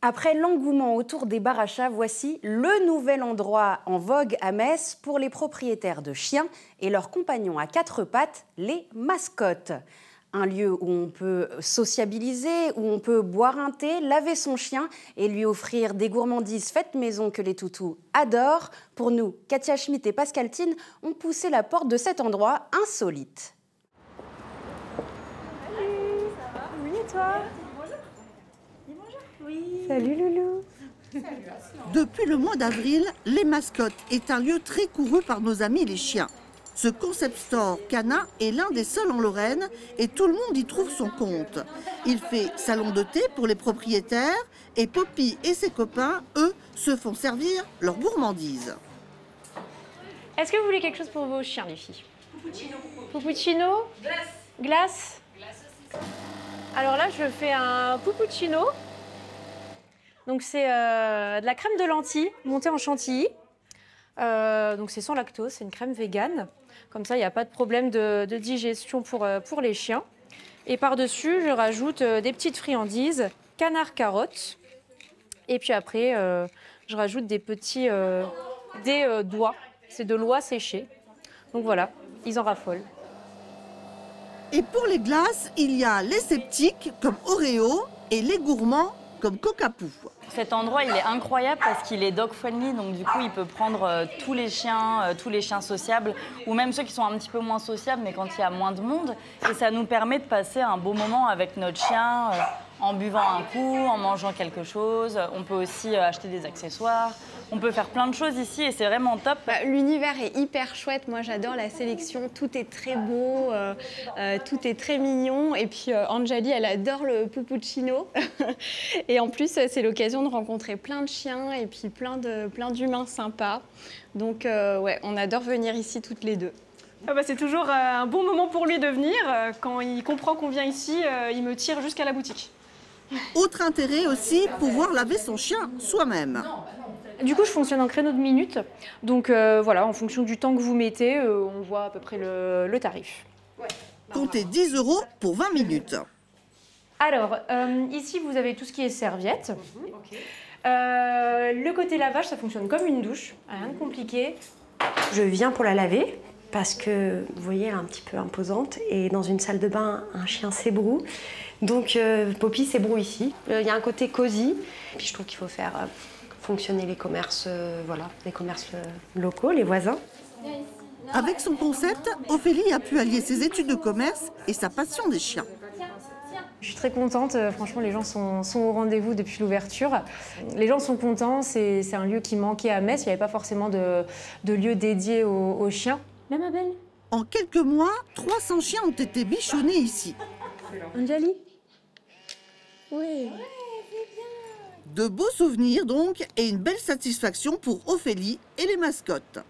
Après l'engouement autour des bars à chat, voici le nouvel endroit en vogue à Metz pour les propriétaires de chiens et leurs compagnons à quatre pattes, les mascottes. Un lieu où on peut sociabiliser, où on peut boire un thé, laver son chien et lui offrir des gourmandises faites maison que les toutous adorent. Pour nous, Katia Schmitt et Pascal Thine ont poussé la porte de cet endroit insolite. Salut, ça va? Oui, et toi? Oui. Salut Loulou. Depuis le mois d'avril, les mascottes est un lieu très couru par nos amis les chiens. Ce concept store Cana est l'un des seuls en Lorraine et tout le monde y trouve son compte. Il fait salon de thé pour les propriétaires et Poppy et ses copains, eux, se font servir leurs gourmandises. Est-ce que vous voulez quelque chose pour vos chiens, les filles? Puppuccino. Puppuccino? Glace. Glace? Glace aussi. Alors là, je fais un puppuccino. Donc c'est de la crème de lentilles montée en chantilly. Donc c'est sans lactose, c'est une crème végane. Comme ça, il n'y a pas de problème de digestion pour les chiens. Et par-dessus, je rajoute des petites friandises, canard carottes. Et puis après, je rajoute des petits doigts. C'est de l'oie séchée. Donc voilà, ils en raffolent. Et pour les glaces, il y a les sceptiques comme Oreo et les gourmands comme Coca-Pou. Cet endroit, il est incroyable parce qu'il est dog-friendly, donc du coup, il peut prendre tous les chiens sociables, ou même ceux qui sont un petit peu moins sociables, mais quand il y a moins de monde. Et ça nous permet de passer un beau moment avec notre chien, en buvant un coup, en mangeant quelque chose. On peut aussi acheter des accessoires. On peut faire plein de choses ici et c'est vraiment top. L'univers est hyper chouette. Moi, j'adore la sélection. Tout est très beau, tout est très mignon. Et puis, Anjali, elle adore le puppuccino. Et en plus, c'est l'occasion de rencontrer plein de chiens et puis plein d'humains sympas. Donc, ouais, on adore venir ici toutes les deux. C'est toujours un bon moment pour lui de venir. Quand il comprend qu'on vient ici, il me tire jusqu'à la boutique. Autre intérêt aussi, pouvoir laver son chien soi-même. Du coup, je fonctionne en créneau de minutes. Donc voilà, en fonction du temps que vous mettez, on voit à peu près le tarif. Comptez 10 € pour 20 minutes. Alors, ici, vous avez tout ce qui est serviettes. Le côté lavage, ça fonctionne comme une douche, rien de compliqué. Je viens pour la laver parce que, vous voyez, elle est un petit peu imposante. Et dans une salle de bain, un chien s'ébroue. Donc, Poppy s'ébroue ici. Il y a un côté cosy. Puis je trouve qu'il faut faire fonctionner les commerces, les commerces locaux, les voisins. Avec son concept, Ophélie a pu allier ses études de commerce et sa passion des chiens. Je suis très contente, franchement les gens sont au rendez-vous depuis l'ouverture. Les gens sont contents, c'est un lieu qui manquait à Metz, il n'y avait pas forcément de lieu dédié aux chiens. Même ma belle. En quelques mois, 300 chiens ont été bichonnés ici. Anjali? Oui. De beaux souvenirs donc et une belle satisfaction pour Ophélie et les mascottes.